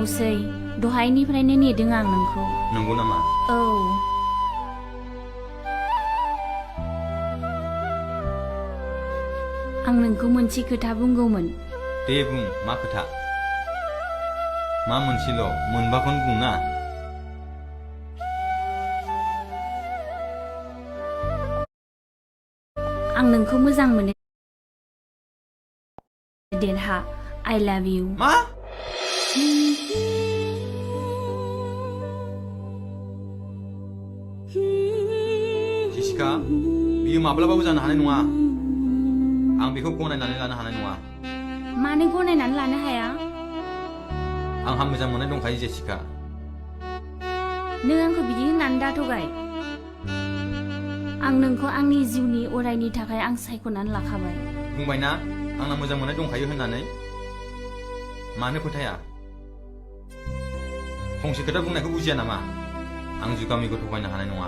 उनावसै दहायनिफ्रायनो नेदों आं नोंखौ। नंगौ नामा? औ। आं नोंखौ मोनसे खोथा बुंगौमोन। दे बुं, मा खोथा? मा मोनसेल', मोनबाखौनो बुंना। आं नोंखौ मोजां मोनो देरहा। I love you। मा? जेसिका, बियो माब्लाबाबो जानो हानाय नङा। आं बेखौ गनायनानै लानो हानाय नङा। मानो गनायनानै लानो हाया? आंहा मोजां मोननाय दंखायो जेसिका। नों आंखौ बिदि होननानै दाथगाय। आं नोंखौ आंनि जिउनि अरायनि थाखाय आं सायख'नानै लाखाबाय। बुंबायना आंना मोजां मोननाय दंखायो होननानै। मानो फोथाया? फंसे खोथा बुंनायखौ बुजिया नामा? आं जुगामिखौ थगायनो हानाय नङा।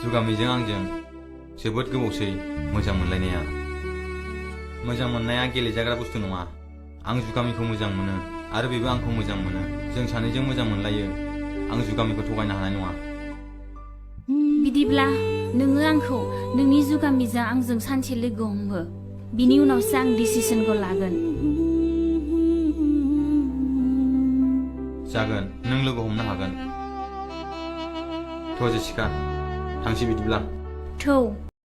जुगामिजों आंजों जोबोद गोबावसै मोजां मोनलायनाया। मोजां मोननाया गेलेजाग्रा बुस्थु नङा। आं जुगामिखौ मोजां मोनो आरो बेबो आंखौ मोजां मोनो। जों सानैजों मोजां मोनलायो। आं जुगामिखौ थगायनो हानाय नङा। बिदिब्ला नोङो आंखौ नोंनि जुगामिजों आंजों सानसे लोगो हमहो। बिनि उनावसो आं डिसिसनखौ लागोन। जागोन, नों लोगो हमनो हागोन। थ' जेसिका, थांसै बिदिब्ला। थौ।